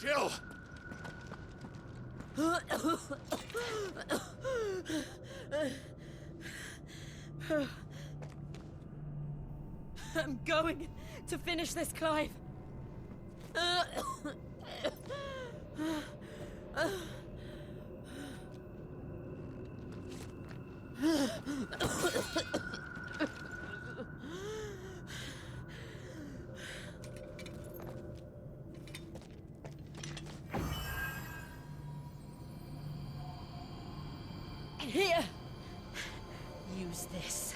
Jill! I'm going to finish this, Clive. Here! Use this.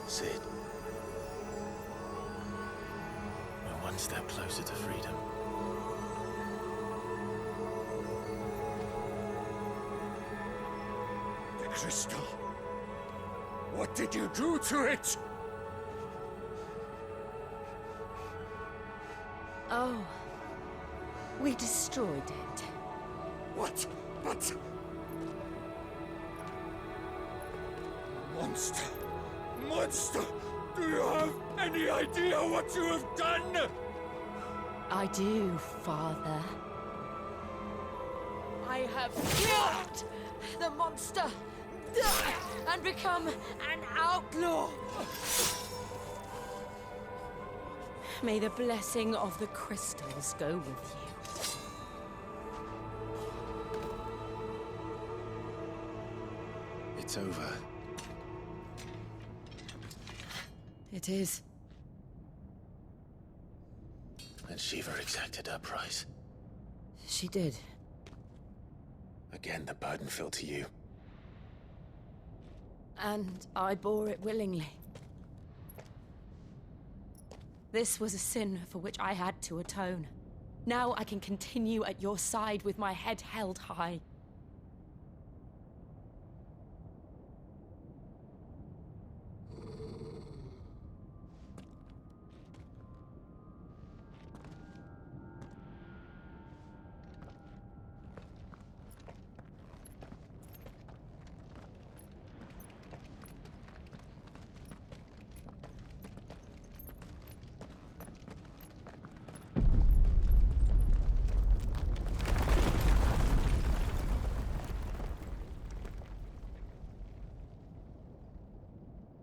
Sid. We're one step closer to freedom. The crystal. What did you do to it? Oh. We destroyed it. What? But... Monster! Monster! Do you have any idea what you have done? I do, Father. I have killed the monster and become an outlaw. May the blessing of the crystals go with you. It's over. It is. And Shiva exacted her price. She did. Again, the burden fell to you. And I bore it willingly. This was a sin for which I had to atone. Now I can continue at your side with my head held high.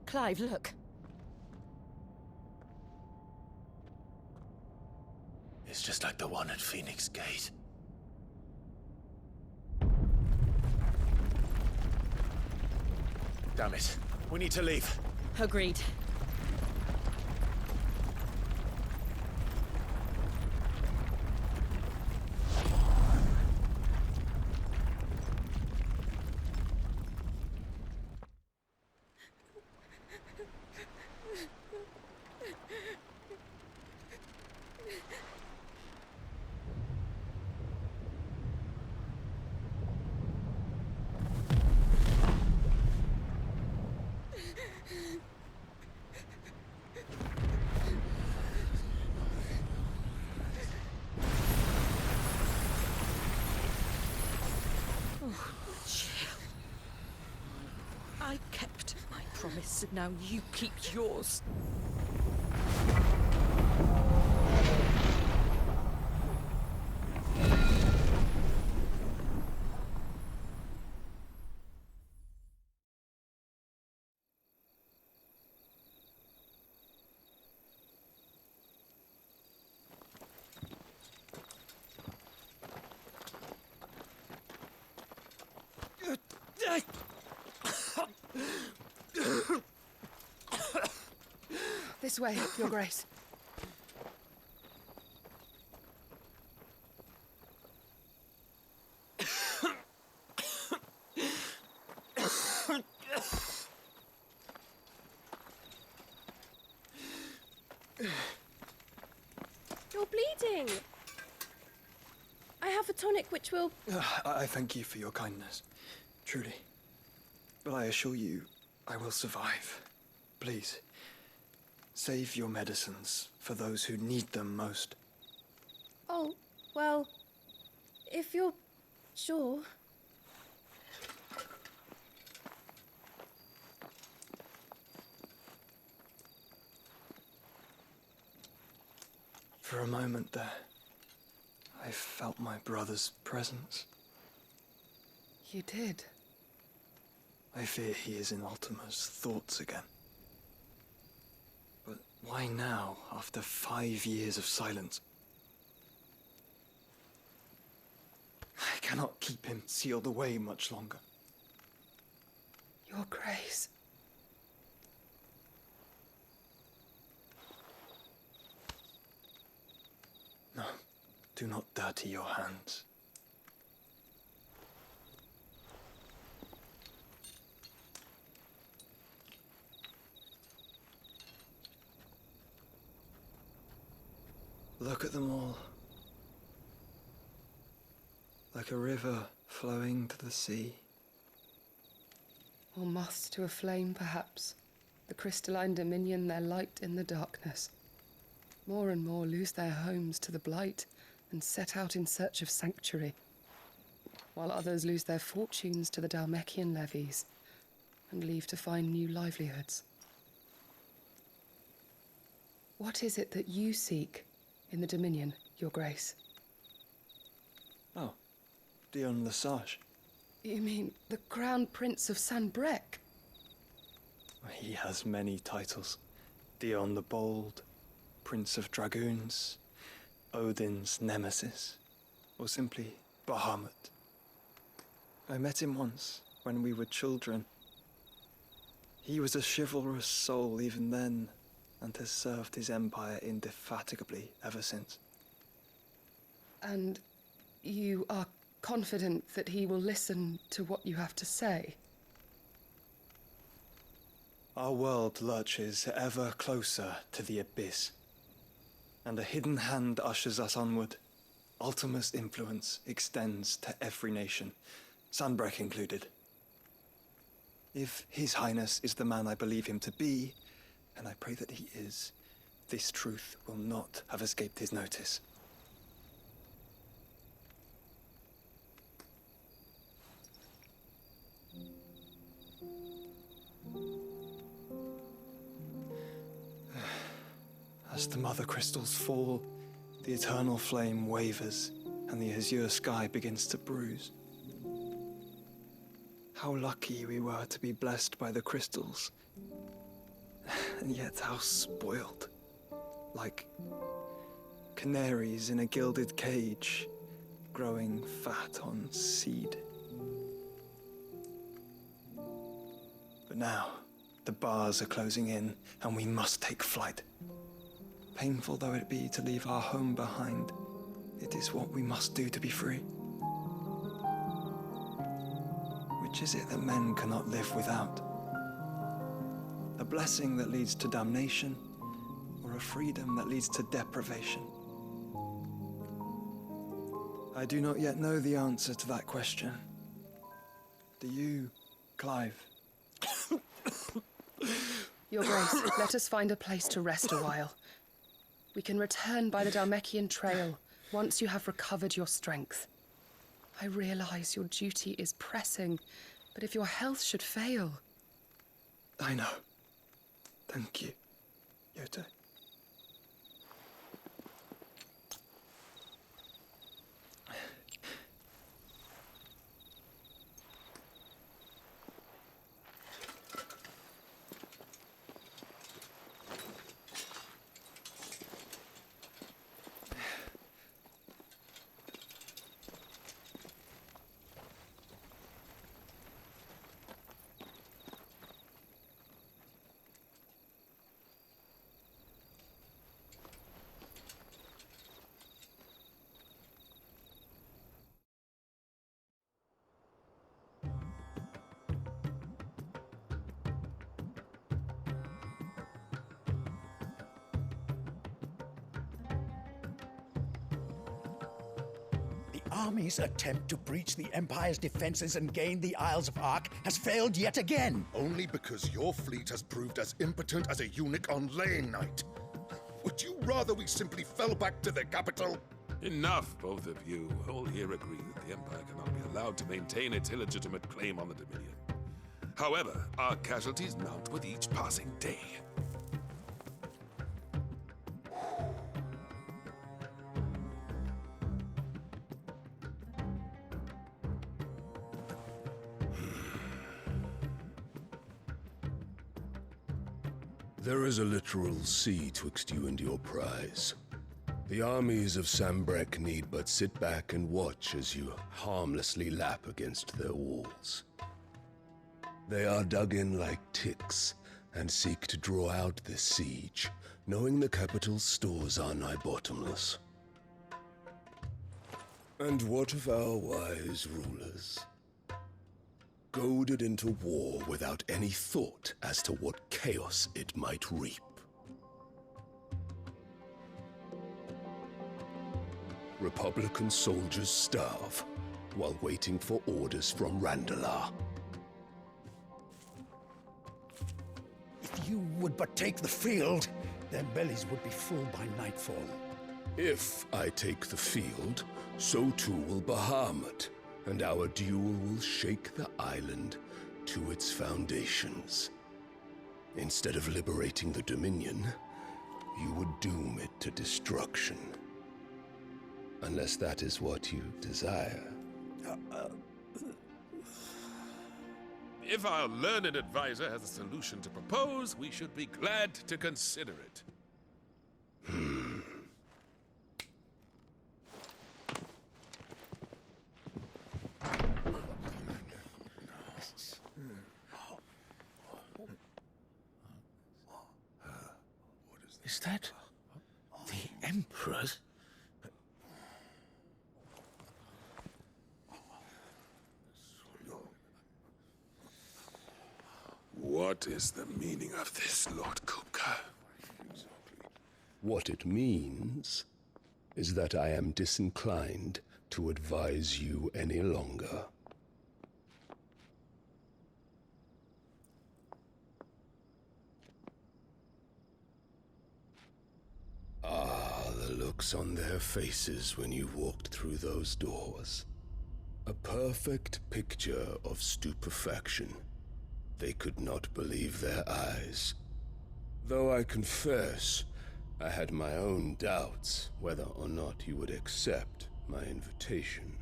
Clive, look. It's just like the one at Phoenix Gate. Damn it. We need to leave. Agreed. I kept my promise, and now you keep yours. This way, Your Grace. You're bleeding. I have a tonic which will... I thank you for your kindness, truly. But I assure you, I will survive. Please, save your medicines for those who need them most. Oh, well, if you're sure. For a moment there, I felt my brother's presence. You did. I fear he is in Ultima's thoughts again. But why now, after 5 years of silence? I cannot keep him sealed away much longer. Your Grace. No, do not dirty your hands. Look at them all. Like a river flowing to the sea. Or moths to a flame, perhaps. The crystalline dominion their light in the darkness. More and more lose their homes to the blight and set out in search of sanctuary, while others lose their fortunes to the Dhalmekian levies and leave to find new livelihoods. What is it that you seek in the Dominion, Your Grace? Oh, Dion Lesage. You mean the Crown Prince of Sanbrec? He has many titles. Dion the Bold, Prince of Dragoons, Odin's Nemesis, or simply Bahamut. I met him once, when we were children. He was a chivalrous soul even then, and has served his empire indefatigably ever since. And you are confident that he will listen to what you have to say? Our world lurches ever closer to the abyss, and a hidden hand ushers us onward. Ultima's influence extends to every nation, Sanbrec included. If His Highness is the man I believe him to be, and I pray that he is, this truth will not have escaped his notice. As the mother crystals fall, the eternal flame wavers, and the azure sky begins to bruise. How lucky we were to be blessed by the crystals, and yet how spoiled. Like canaries in a gilded cage, growing fat on seed. But now, the bars are closing in, and we must take flight. Painful though it be to leave our home behind, it is what we must do to be free. Which is it that men cannot live without? A blessing that leads to damnation, or a freedom that leads to deprivation? I do not yet know the answer to that question. Do you, Clive? Your Grace, let us find a place to rest a while. We can return by the Dhalmekian trail once you have recovered your strength. I realize your duty is pressing, but if your health should fail... I know. Thank you, Yote. army's attempt to breach the Empire's defenses and gain the Isles of Ark has failed yet again. Only because your fleet has proved as impotent as a eunuch on laying night. Would you rather we simply fell back to the capital? Enough, both of you. All here agree that the Empire cannot be allowed to maintain its illegitimate claim on the Dominion. However, our casualties mount with each passing day. There is a literal sea twixt you and your prize. The armies of Sambrek need but sit back and watch as you harmlessly lap against their walls. They are dug in like ticks and seek to draw out this siege, knowing the capital's stores are nigh bottomless. And what of our wise rulers? Goaded into war without any thought as to what chaos it might reap. Republican soldiers starve while waiting for orders from Randalar. If you would but take the field, their bellies would be full by nightfall. If I take the field, so too will Bahamut, and our duel will shake the island to its foundations. Instead of liberating the Dominion, you would doom it to destruction. Unless that is what you desire. If our learned advisor has a solution to propose, we should be glad to consider it. Is that the Emperor's? What is the meaning of this, Lord Kupka? What it means is that I am disinclined to advise you any longer. Ah, the looks on their faces when you walked through those doors. A perfect picture of stupefaction. They could not believe their eyes. Though I confess, I had my own doubts whether or not you would accept my invitation.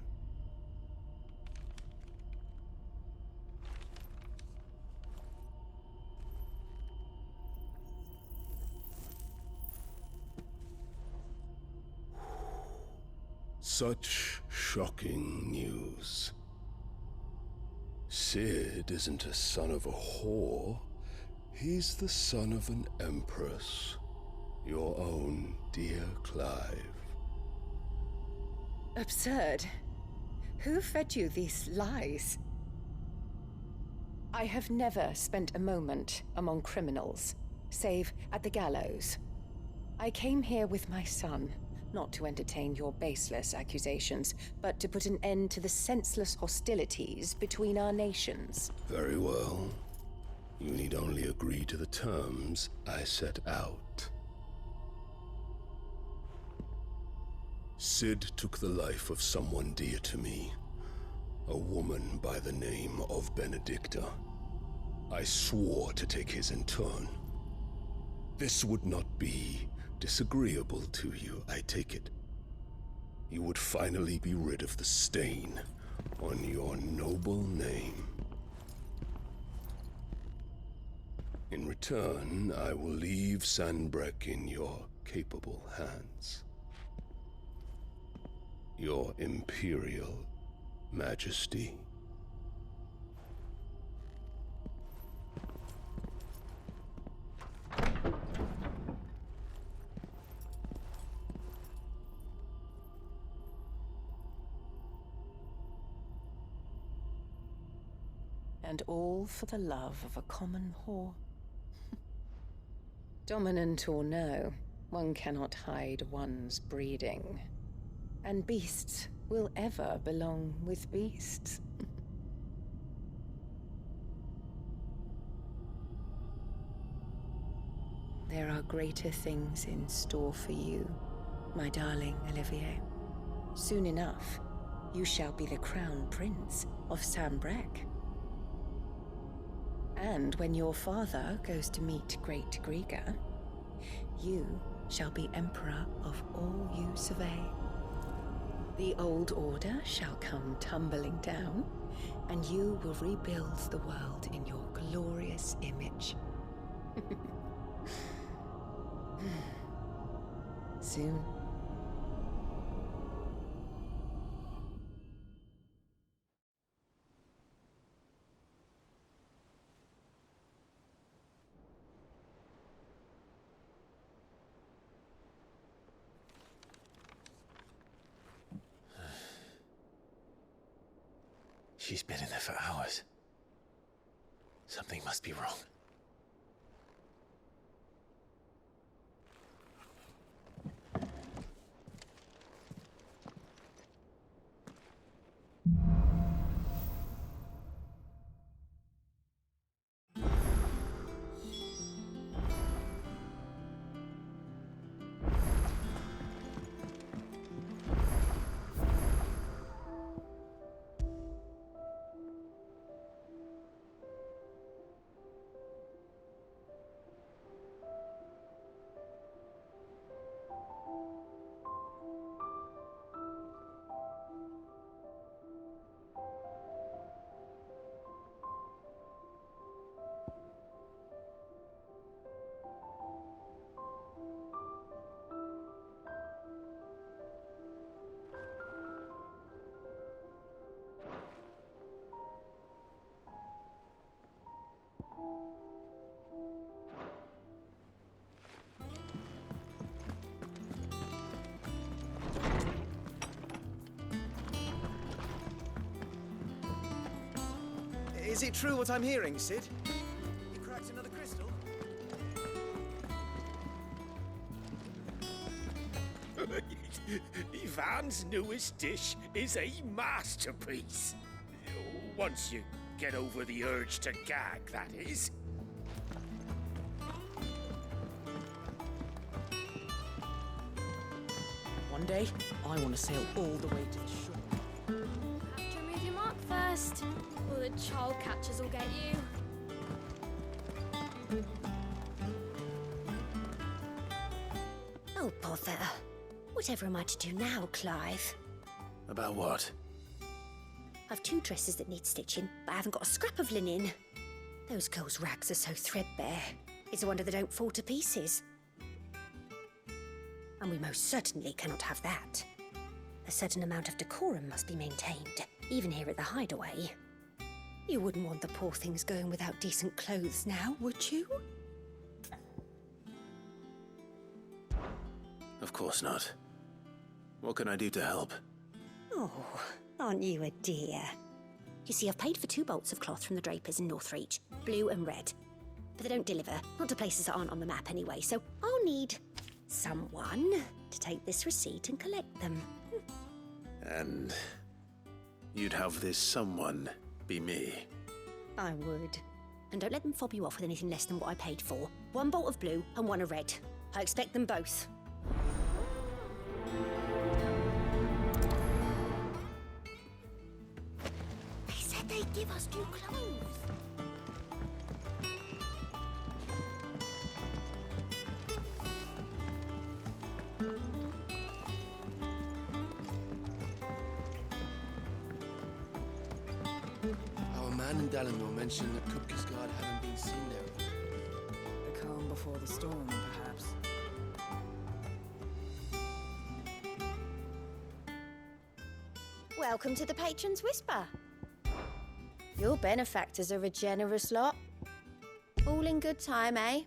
Such shocking news. Sid isn't a son of a whore. He's the son of an empress. Your own dear Clive. Absurd. Who fed you these lies? I have never spent a moment among criminals, save at the gallows. I came here with my son, not to entertain your baseless accusations, but to put an end to the senseless hostilities between our nations. Very well. You need only agree to the terms I set out. Sid took the life of someone dear to me, a woman by the name of Benedicta. I swore to take his in turn. This would not be disagreeable to you, I take it. You would finally be rid of the stain on your noble name. In return, I will leave Sanbrek in your capable hands. Your Imperial Majesty. And all for the love of a common whore. Dominant or no, one cannot hide one's breeding. And beasts will ever belong with beasts. There are greater things in store for you, my darling Olivier. Soon enough, you shall be the crown prince of Sambrec. And when your father goes to meet Great Griga, you shall be emperor of all you survey. The old order shall come tumbling down, and you will rebuild the world in your glorious image. Soon. She's been in there for hours. Something must be wrong. Is it true what I'm hearing, Sid? You cracked another crystal? Ivan's newest dish is a masterpiece. Once you get over the urge to gag, that is. One day, I want to sail all the way to the shore. Have to remove your mark first, or the child catchers will get you. Oh, bother. Whatever am I to do now, Clive? About what? I've 2 dresses that need stitching, but I haven't got a scrap of linen. Those girls' rags are so threadbare. It's a wonder they don't fall to pieces. And we most certainly cannot have that. A certain amount of decorum must be maintained, even here at the Hideaway. You wouldn't want the poor things going without decent clothes now, would you? Of course not. What can I do to help? Oh, aren't you a dear? You see, I've paid for 2 bolts of cloth from the drapers in Northreach, blue and red. But they don't deliver, not to places that aren't on the map anyway, so I'll need someone to take this receipt and collect them. And you'd have this someone be me? I would. And don't let them fob you off with anything less than what I paid for. 1 bolt of blue and 1 of red. I expect them both. They said they'd give us new clothes. Our man in Dallimore mentioned that Kupka's guard haven't been seen there. The calm before the storm, perhaps. Welcome to the Patron's Whisper. Your benefactors are a generous lot. All in good time, eh?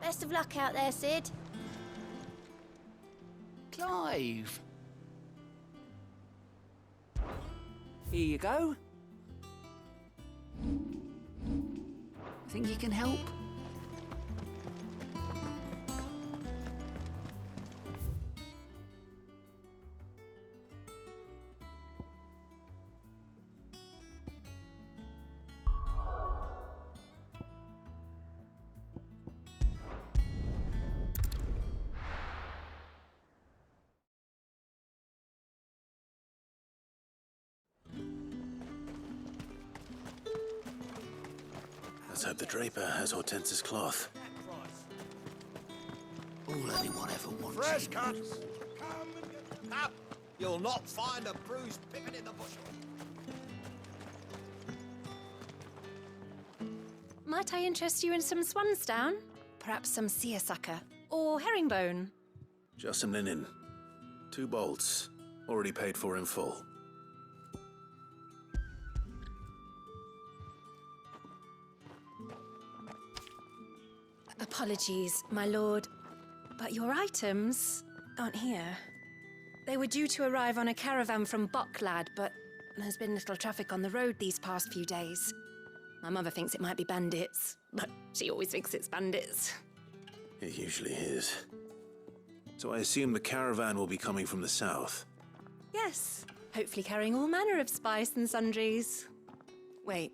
Best of luck out there, Sid. Clive! Here you go. Think you can help? Let's hope the draper has Hortense's cloth. All anyone ever wants. Fresh cuts! Up! You'll not find a bruised pippin in the bushel. Might I interest you in some swansdown? Perhaps some seersucker or herringbone? Just some linen. 2 bolts. Already paid for in full. Apologies, my lord, but your items aren't here. They were due to arrive on a caravan from Bocklad, but there's been little traffic on the road these past few days. My mother thinks it might be bandits, but she always thinks it's bandits. It usually is. So I assume the caravan will be coming from the south. Yes, hopefully carrying all manner of spice and sundries. Wait,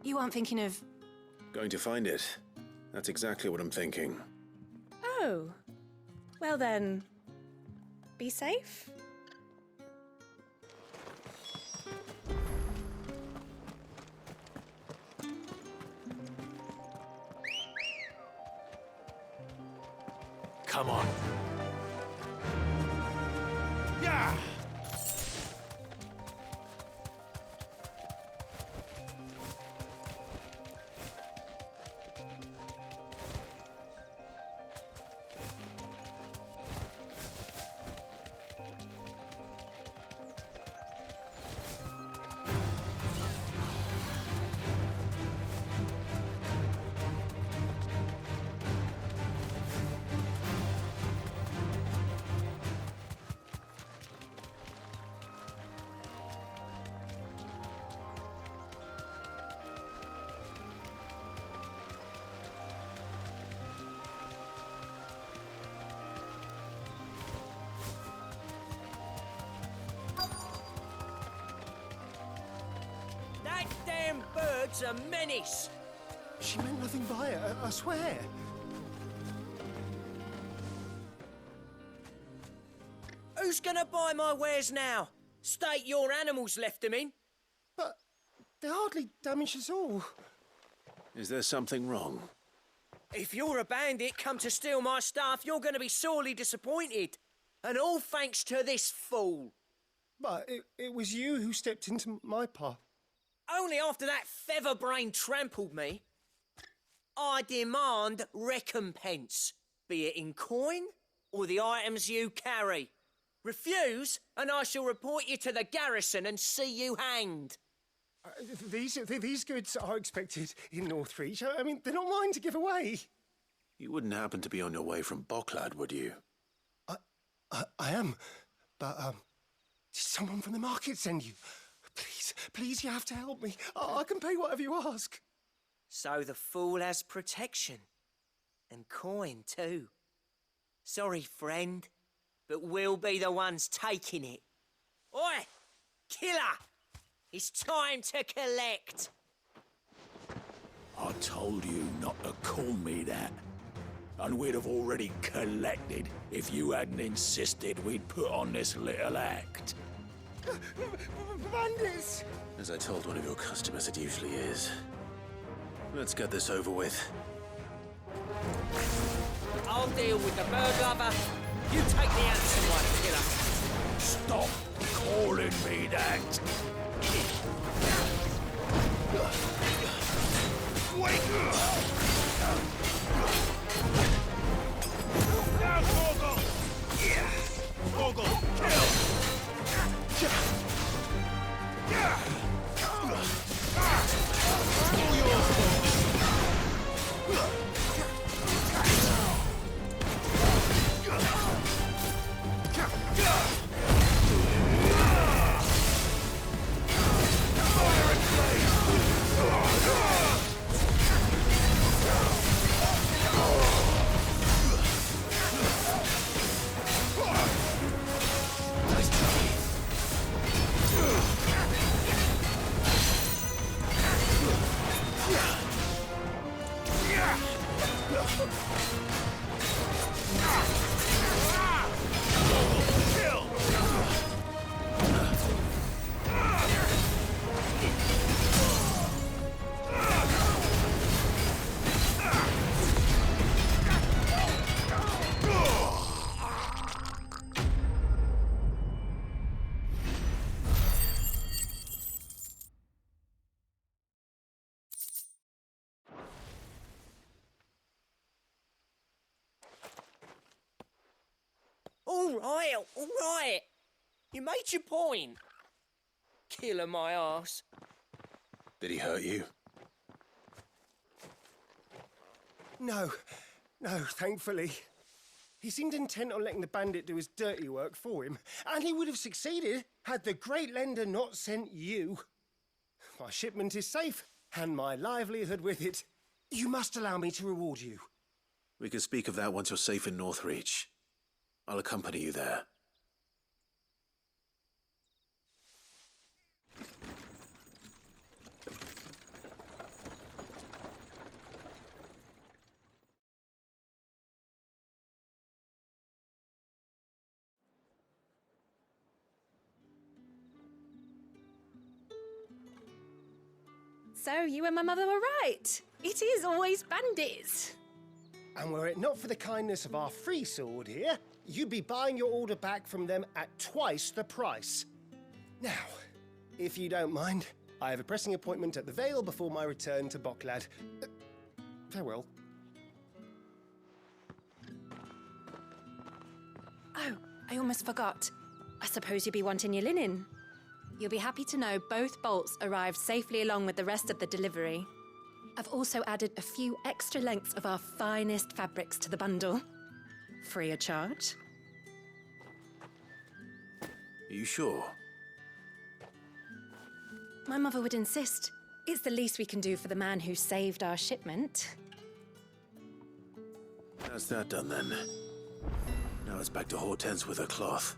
you aren't thinking of... Going to find it. That's exactly what I'm thinking. Oh, well then, be safe. Come on. Yeah! That damn bird's a menace. She meant nothing by it, I swear. Who's gonna buy my wares now? State your animals left them in. But they hardly damaged us all. Is there something wrong? If you're a bandit come to steal my stuff, you're gonna be sorely disappointed. And all thanks to this fool. But it was you who stepped into my path. Only after that featherbrain trampled me. I demand recompense, be it in coin or the items you carry. Refuse, and I shall report you to the garrison and see you hanged. These goods are expected in Northreach. I mean, they're not mine to give away. You wouldn't happen to be on your way from Bocklad, would you? I am, but did someone from the market send you? Please, you have to help me. I can pay whatever you ask. So the fool has protection. And coin, too. Sorry, friend, but we'll be the ones taking it. Oi! Killer! It's time to collect! I told you not to call me that. And we'd have already collected if you hadn't insisted we'd put on this little act. Bandits! As I told one of your customers, it usually is. Let's get this over with. I'll deal with the bird lover. You take the handsome one, killer. Stop calling me that. Wake up! Now, Gorgle! Yeah! Gorgle, kill! All right. You made your point. Killer my ass. Did he hurt you? No, thankfully. He seemed intent on letting the bandit do his dirty work for him, and he would have succeeded had the Great Lender not sent you. My shipment is safe, and my livelihood with it. You must allow me to reward you. We can speak of that once you're safe in Northreach. I'll accompany you there. So you and my mother were right. It is always bandits. And were it not for the kindness of our free sword here, you'd be buying your order back from them at twice the price. Now, if you don't mind, I have a pressing appointment at the Vale before my return to Bocklad. Farewell. Oh, I almost forgot. I suppose you'll be wanting your linen. You'll be happy to know both bolts arrived safely along with the rest of the delivery. I've also added a few extra lengths of our finest fabrics to the bundle. Free of charge. Are you sure? My mother would insist. It's the least we can do for the man who saved our shipment. That's that done then. Now it's back to Hortense with her cloth.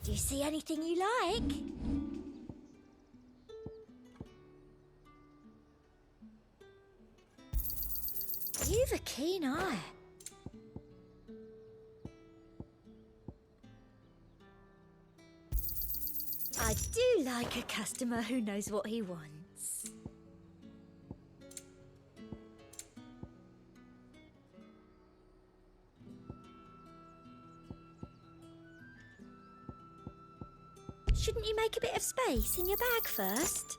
Do you see anything you like? You've a keen eye. I do like a customer who knows what he wants. Shouldn't you make a bit of space in your bag first?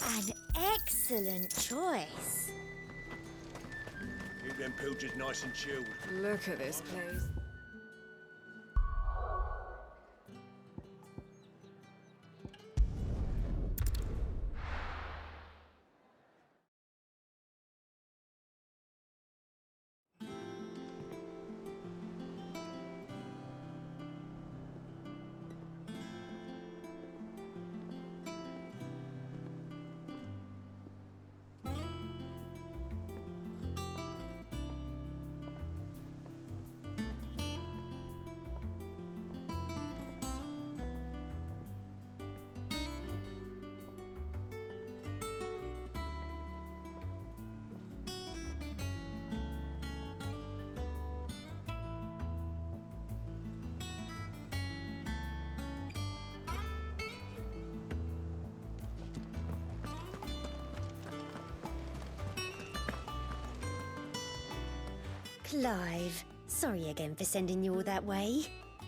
An excellent choice. Keep them pilgers nice and chilled. Look at this place. Clive, sorry again for sending you all that way.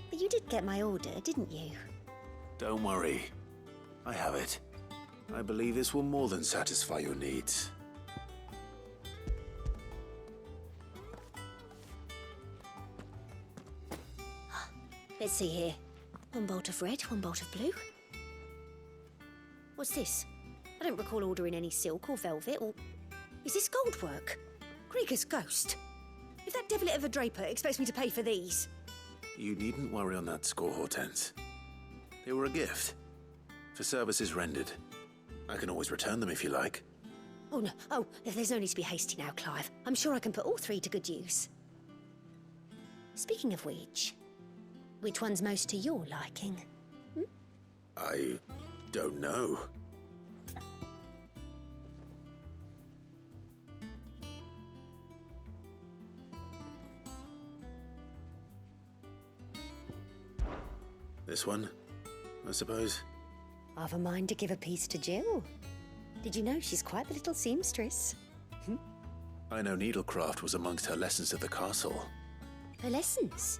But you did get my order, didn't you? Don't worry. I have it. I believe this will more than satisfy your needs. Let's see here. One bolt of red, one bolt of blue. What's this? I don't recall ordering any silk or velvet or... Is this gold work? Krieger's ghost. If that devilit of a draper expects me to pay for these... You needn't worry on that score, Hortense. They were a gift. For services rendered. I can always return them if you like. Oh, no. Oh, there's no need to be hasty now, Clive. I'm sure I can put all three to good use. Speaking of which one's most to your liking? I don't know. This one, I suppose. I've a mind to give a piece to Jill. Did you know she's quite the little seamstress? I know needlecraft was amongst her lessons at the castle. Her lessons?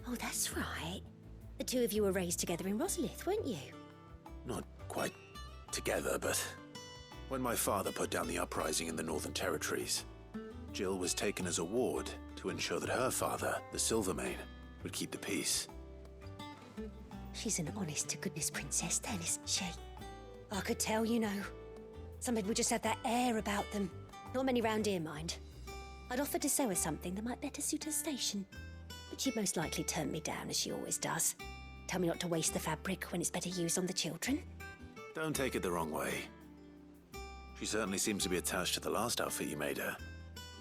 Oh, that's right. The two of you were raised together in Rosalith, weren't you? Not quite together, but when my father put down the uprising in the Northern Territories, Jill was taken as a ward to ensure that her father, the Silvermane, would keep the peace. She's an honest-to-goodness princess then, isn't she? I could tell, you know. Some people just have that air about them. Not many round here, mind. I'd offered to sew her something that might better suit her station. But she'd most likely turn me down, as she always does. Tell me not to waste the fabric when it's better used on the children. Don't take it the wrong way. She certainly seems to be attached to the last outfit you made her.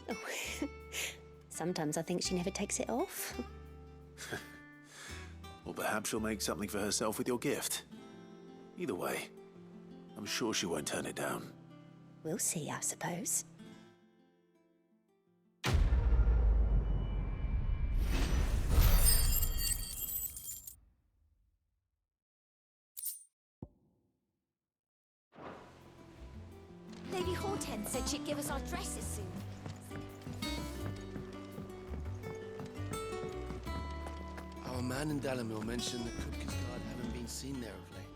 Oh, sometimes I think she never takes it off. Or perhaps she'll make something for herself with your gift. Either way, I'm sure she won't turn it down. We'll see, I suppose. Lady Hortense said she'd give us our dresses soon. Our man in Dalamil mentioned that Kupka's guard haven't been seen there of late.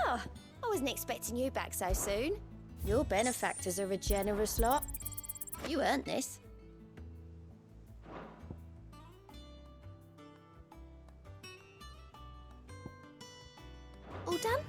Oh, I wasn't expecting you back so soon. Your benefactors are a generous lot. You earned this. All done?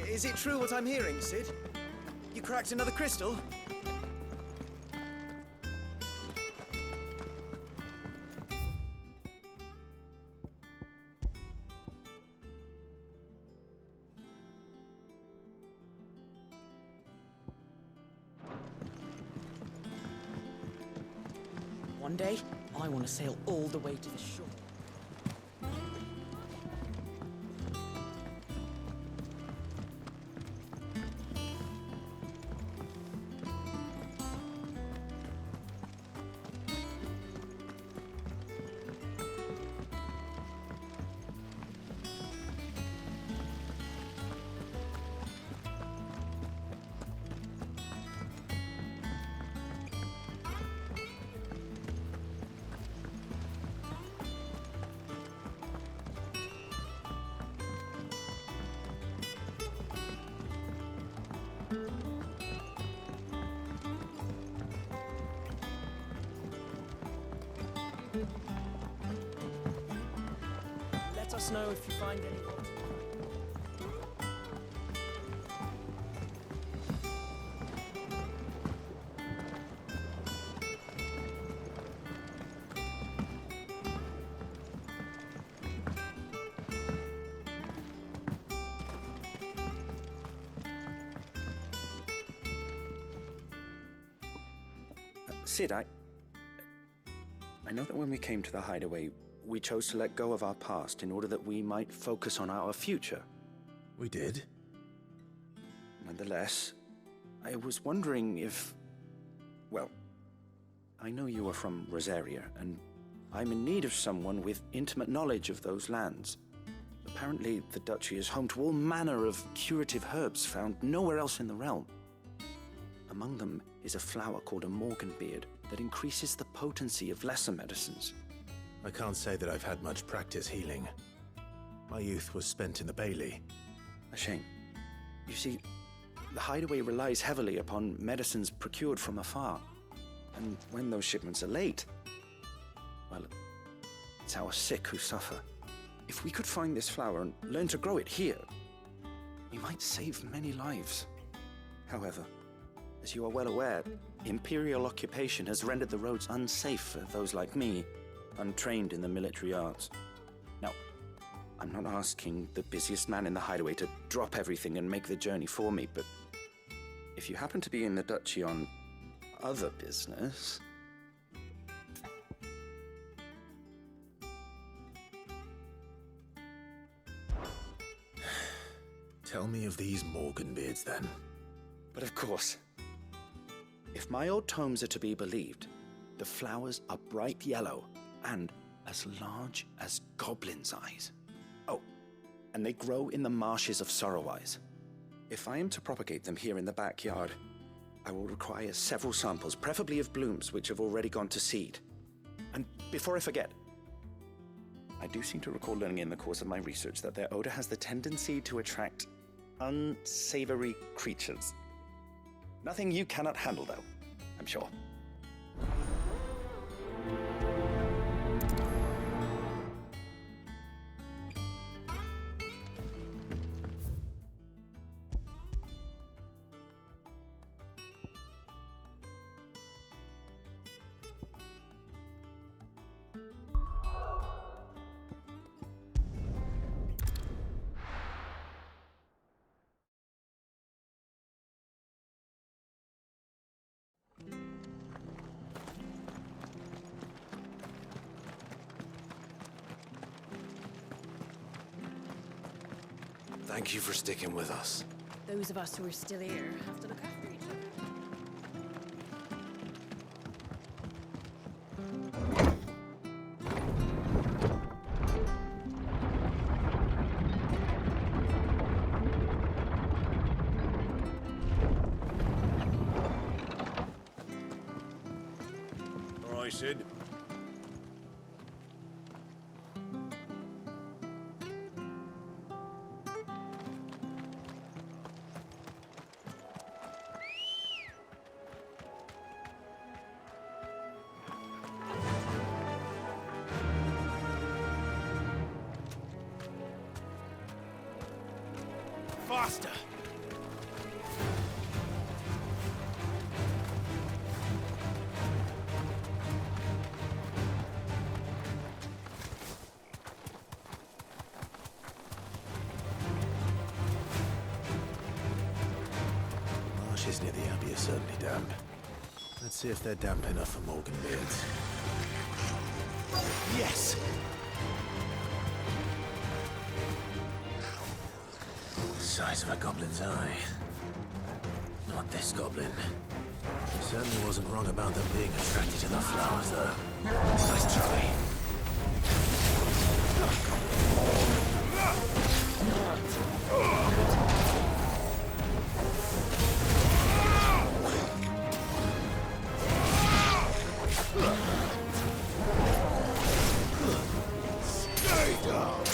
Is it true what I'm hearing, Sid? You cracked another crystal? One day, I want to sail all the way to the shore. Let us know if you find any water. Sid, I know that when we came to the hideaway, we chose to let go of our past in order that we might focus on our future. We did? Nonetheless, I was wondering if... Well, I know you are from Rosaria, and I'm in need of someone with intimate knowledge of those lands. Apparently, the duchy is home to all manner of curative herbs found nowhere else in the realm. Among them is a flower called a morganbeard that increases the potency of lesser medicines. I can't say that I've had much practice healing. My youth was spent in the Bailey. A shame. You see, the hideaway relies heavily upon medicines procured from afar. And when those shipments are late, well, it's our sick who suffer. If we could find this flower and learn to grow it here, we might save many lives. However, as you are well aware, Imperial occupation has rendered the roads unsafe for those like me, untrained in the military arts. Now, I'm not asking the busiest man in the hideaway to drop everything and make the journey for me, but if you happen to be in the duchy on other business. Tell me of these Morganbeards, then. But of course, if my old tomes are to be believed, the flowers are bright yellow and as large as goblins' eyes. Oh, and they grow in the marshes of Sorrowise. If I am to propagate them here in the backyard, I will require several samples, preferably of blooms which have already gone to seed. And before I forget, I do seem to recall learning in the course of my research that their odor has the tendency to attract unsavory creatures. Nothing you cannot handle, though, I'm sure. Thank you for sticking with us. Those of us who are still here have to look after each All right, Sid. Faster! Marshes near the Abbey are certainly damp. Let's see if they're damp enough for Morganbeards. Yes! Size of a goblin's eye. Not this goblin. Certainly wasn't wrong about them being attracted to the flowers, though. Nice try. Stay down!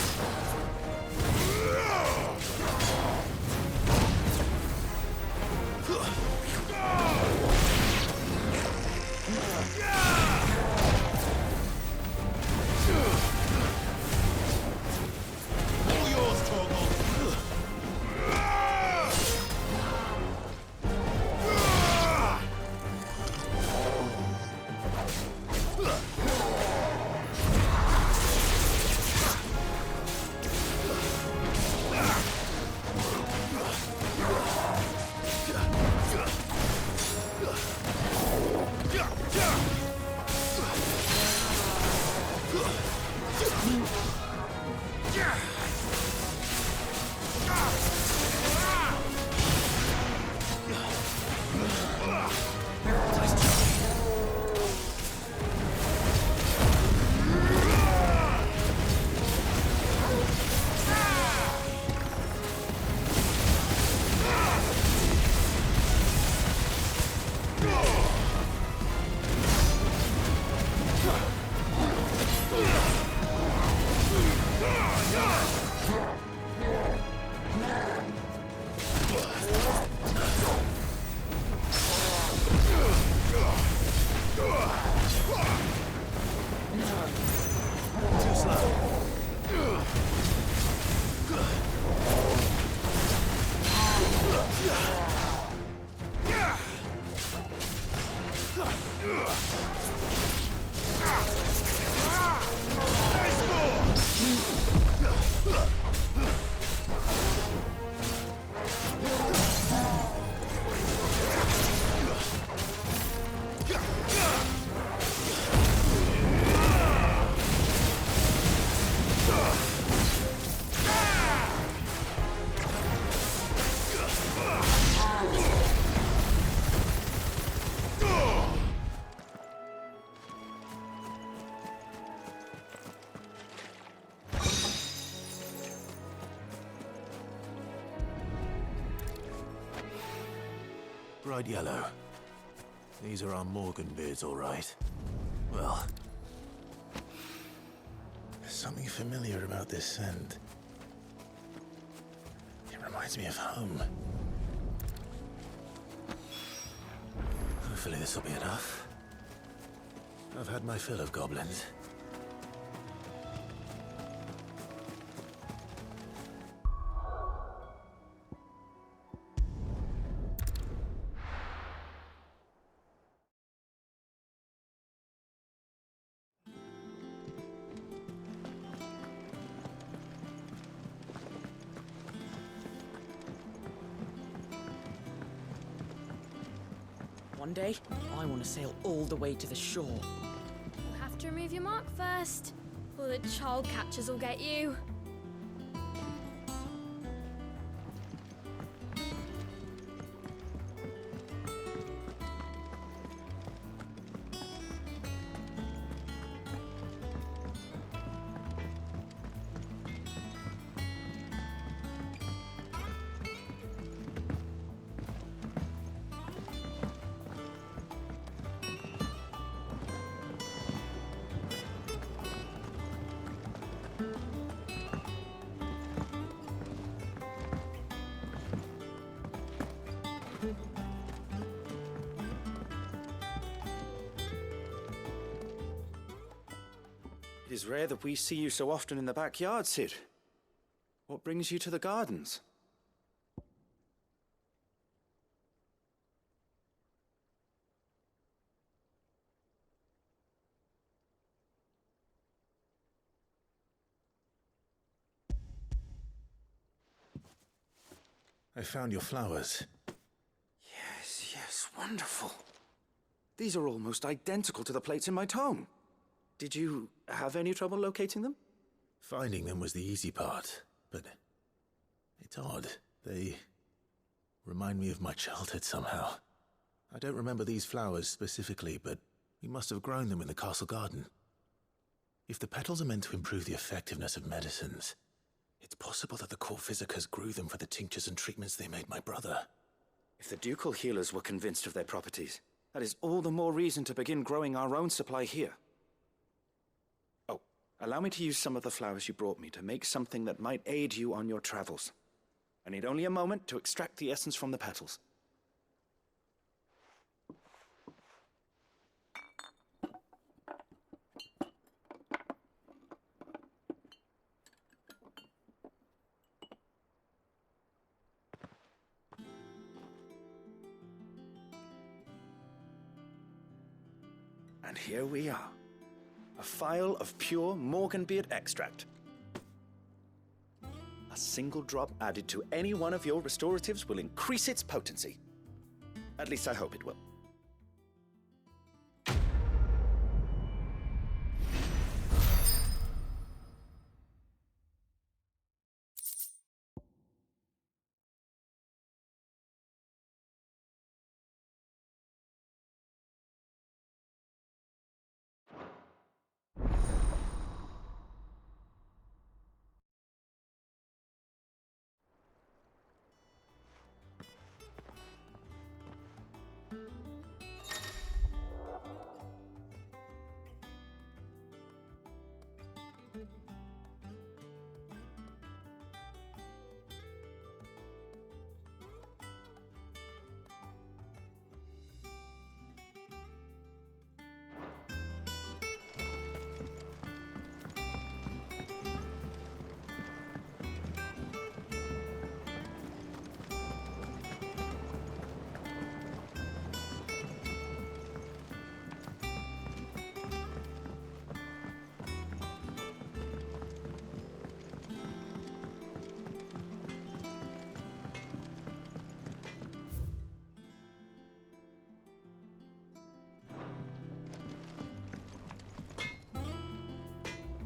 bright yellow. These are our Morgan beards, all right. Well, there's something familiar about this scent. It reminds me of home. Hopefully this will be enough. I've had my fill of goblins. One day, I want to sail all the way to the shore. You'll have to remove your mark first, or the child catchers will get you. It is rare that we see you so often in the backyard, Cid. What brings you to the gardens? I found your flowers. Yes, wonderful. These are almost identical to the plates in my tome. Did you have any trouble locating them? Finding them was the easy part, but it's odd. They remind me of my childhood somehow. I don't remember these flowers specifically, but we must have grown them in the castle garden. If the petals are meant to improve the effectiveness of medicines, it's possible that the court physicers grew them for the tinctures and treatments they made my brother. If the ducal healers were convinced of their properties, that is all the more reason to begin growing our own supply here. Oh, allow me to use some of the flowers you brought me to make something that might aid you on your travels. I need only a moment to extract the essence from the petals. And here we are. A phial of pure Morganbeard extract. A single drop added to any one of your restoratives will increase its potency. At least I hope it will.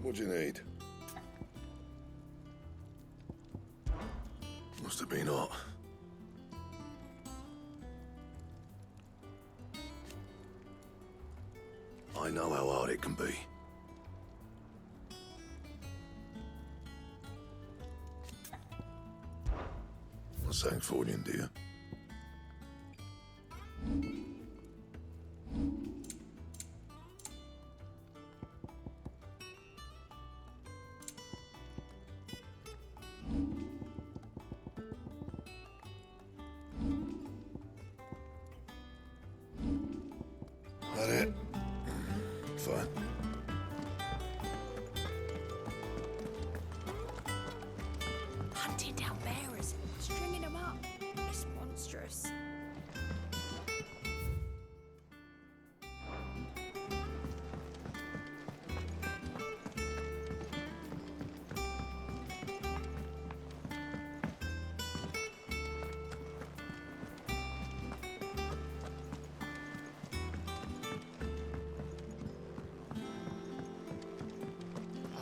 What do you need? Must have been hot. I know how hard it can be. What's that for you, dear? That it? Fine. Hunting down bearers, stringing them up. It's monstrous.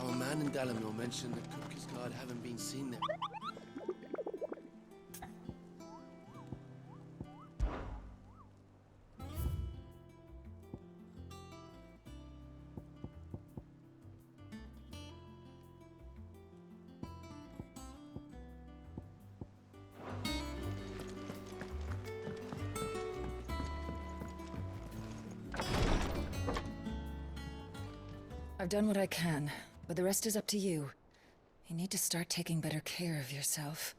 Our man in Dalamore mentioned the Cookies Guard haven't been seen there. I've done what I can, but the rest is up to you. You need to start taking better care of yourself.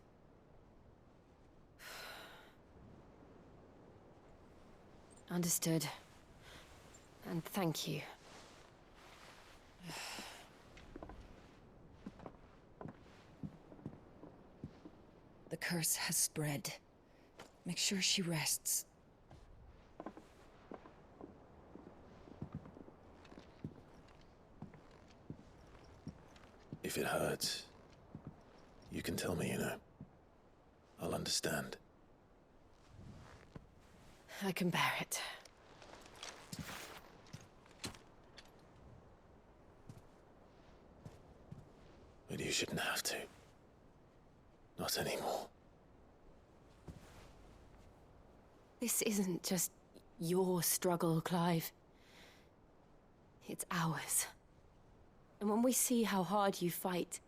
Understood. And thank you. The curse has spread. Make sure she rests. If it hurts, you can tell me, you know. I'll understand. I can bear it. But you shouldn't have to. Not anymore. This isn't just your struggle, Clive. It's ours. And when we see how hard you fight,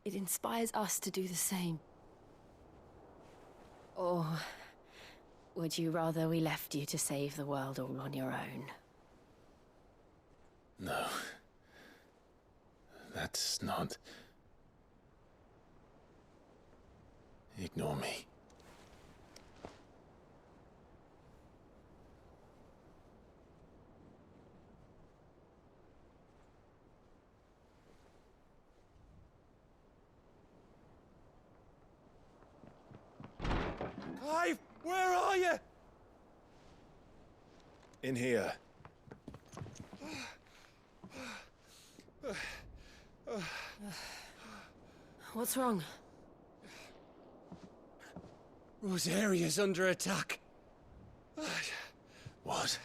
it inspires us to do the same. Or would you rather we left you to save the world all on your own? No. That's not... Ignore me. Clive, where are you? In here. What's wrong? Rosaria's under attack. What?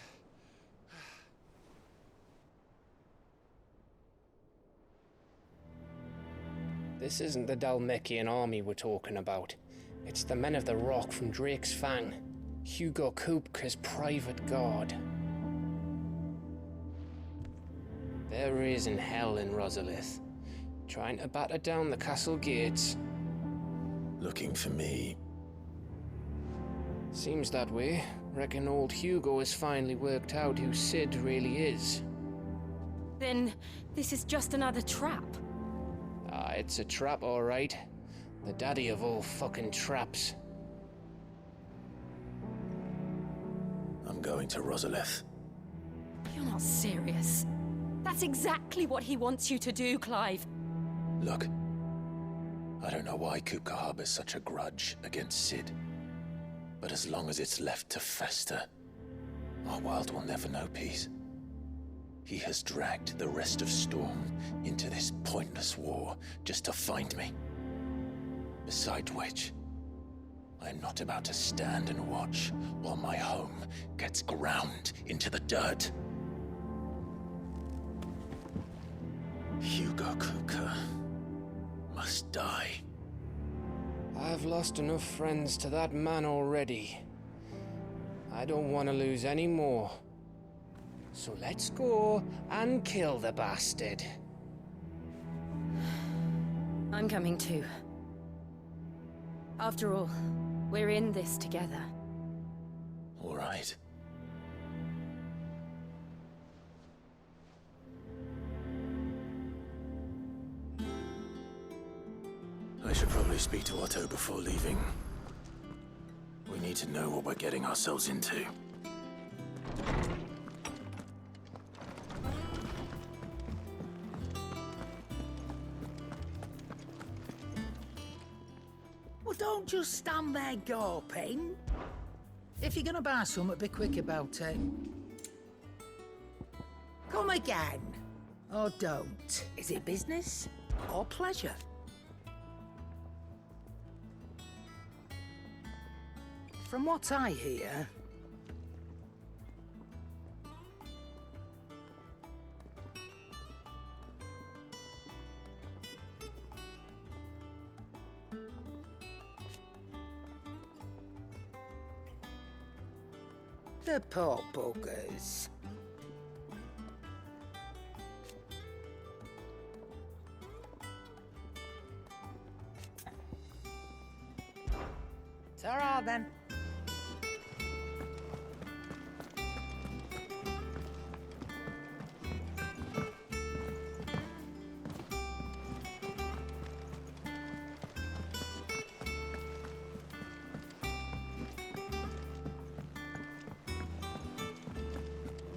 This isn't the Dalmekian army we're talking about. It's the men of the Rock from Drake's Fang. Hugo Kupka's private guard. There is in hell in Rosalith, trying to batter down the castle gates. Looking for me? Seems that way. Reckon old Hugo has finally worked out who Sid really is. Then this is just another trap. Ah, it's a trap, all right. The daddy of all fucking traps. I'm going to Rosalith. You're not serious. That's exactly what he wants you to do, Clive. Look, I don't know why Kupka harbors such a grudge against Sid. But as long as it's left to fester, our world will never know peace. He has dragged the rest of Storm into this pointless war just to find me. Besides which, I am not about to stand and watch while my home gets ground into the dirt. Hugo Kupka must die. I've lost enough friends to that man already. I don't want to lose any more. So let's go and kill the bastard. I'm coming too. After all, we're in this together. All right. I should probably speak to Otto before leaving. We need to know what we're getting ourselves into. don't just stand there gawping. If you're gonna buy something, be quick about it. Come again. Or don't. Is it business or pleasure? From what I hear, the poor buggers. Ta-ra then.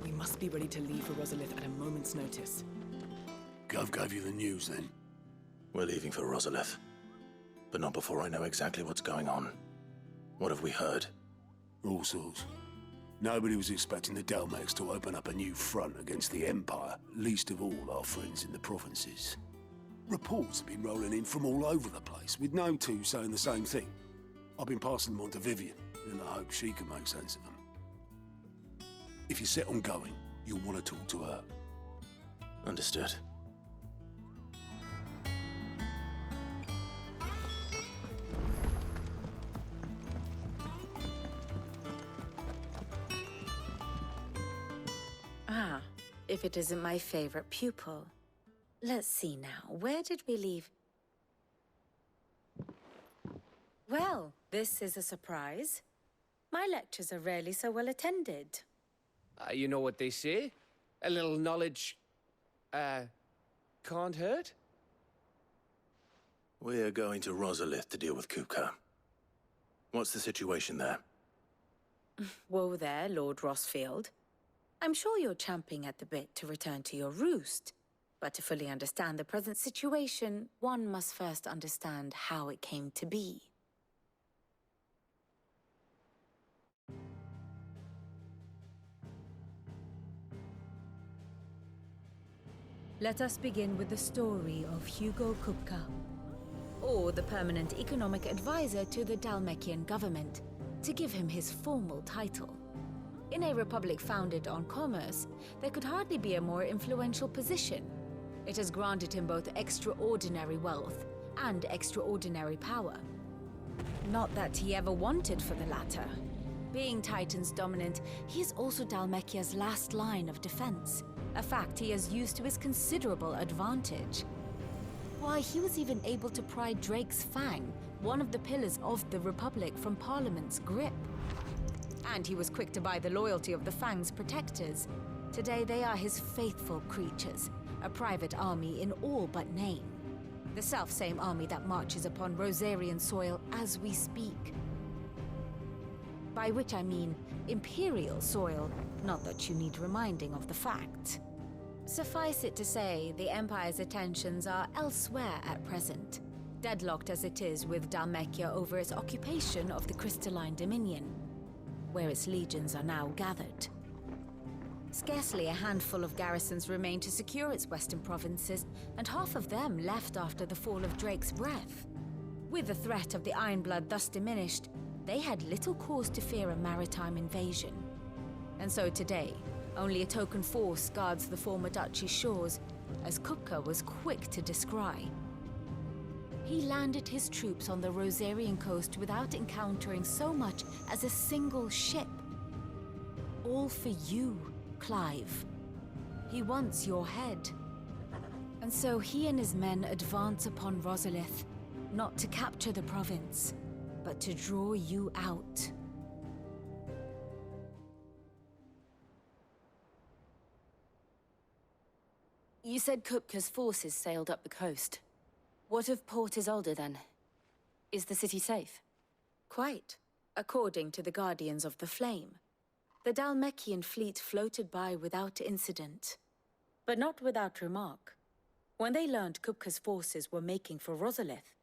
We must be ready to leave for Rosalith at a moment's notice. Gov gave you the news then? We're leaving for Rosalith, but not before I know exactly what's going on. What have we heard? All sorts. Nobody was expecting the Dalmex to open up a new front against the Empire, least of all our friends in the provinces. Reports have been rolling in from all over the place, with no two saying the same thing. I've been passing them on to Vivian, in the hope she can make sense of them. If you're set on going, you'll want to talk to her. Understood. Ah, if it isn't my favorite pupil. Let's see now, where did we leave? Well, this is a surprise. My lectures are rarely so well attended. You know what they say? A little knowledge, can't hurt? We're going to Rosalith to deal with Kupka. What's the situation there? Whoa there, Lord Rossfield. I'm sure you're champing at the bit to return to your roost. But to fully understand the present situation, one must first understand how it came to be. Let us begin with the story of Hugo Kupka, Or the permanent economic advisor to the Dalmekian government, to give him his formal title. In a republic founded on commerce, there could hardly be a more influential position. It has granted him both extraordinary wealth and extraordinary power. Not that he ever wanted for the latter. Being Titan's dominant, he is also Dalmekia's last line of defense, a fact he has used to his considerable advantage. Why, he was even able to pry Drake's Fang, one of the pillars of the Republic, from Parliament's grip. And he was quick to buy the loyalty of the Fang's protectors. Today they are his faithful creatures, a private army in all but name. The self-same army that marches upon Rosarian soil as we speak. By which I mean Imperial soil, not that you need reminding of the fact. Suffice it to say, the Empire's attentions are elsewhere at present, deadlocked as it is with Dalmekia over its occupation of the Crystalline Dominion, where its legions are now gathered. Scarcely a handful of garrisons remain to secure its western provinces, and half of them left after the fall of Drake's Breath. With the threat of the Ironblood thus diminished, they had little cause to fear a maritime invasion. And so today, only a token force guards the former duchy's shores, as Kupka was quick to descry. He landed his troops on the Rosarian coast without encountering so much as a single ship. All for you, Clive. He wants your head. And so he and his men advance upon Rosalith, not to capture the province, but to draw you out. You said Kupka's forces sailed up the coast. What of Port Isolde, then? Is the city safe? Quite, according to the Guardians of the Flame. The Dalmekian fleet floated by without incident, but not without remark. When they learned Kupka's forces were making for Rosalith,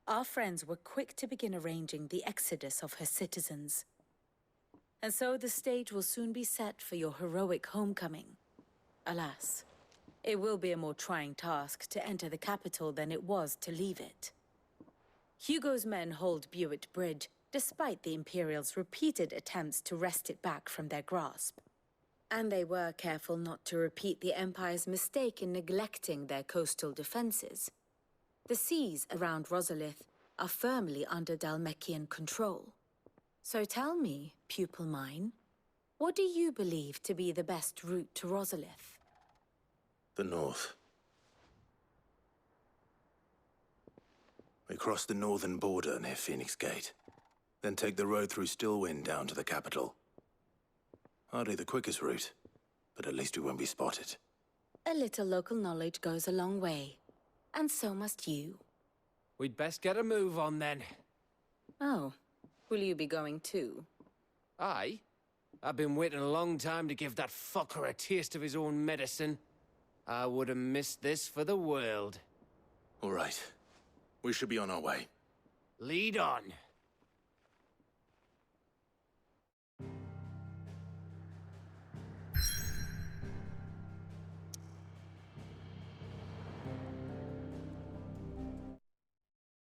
our friends were quick to begin arranging the exodus of her citizens. And so the stage will soon be set for your heroic homecoming. Alas, it will be a more trying task to enter the capital than it was to leave it. Hugo's men hold Buett Bridge, despite the Imperials' repeated attempts to wrest it back from their grasp. And they were careful not to repeat the Empire's mistake in neglecting their coastal defenses. The seas around Rosalith are firmly under Dhalmekian control. So tell me, pupil mine, what do you believe to be the best route to Rosalith? The north. We cross the northern border near Phoenix Gate, then take the road through Stillwind down to the capital. Hardly the quickest route, but at least we won't be spotted. A little local knowledge goes a long way, and so must you. We'd best get a move on then. Oh, will you be going too? Aye. I've been waiting a long time to give that fucker a taste of his own medicine. I would have missed this for the world. All right. We should be on our way. Lead on.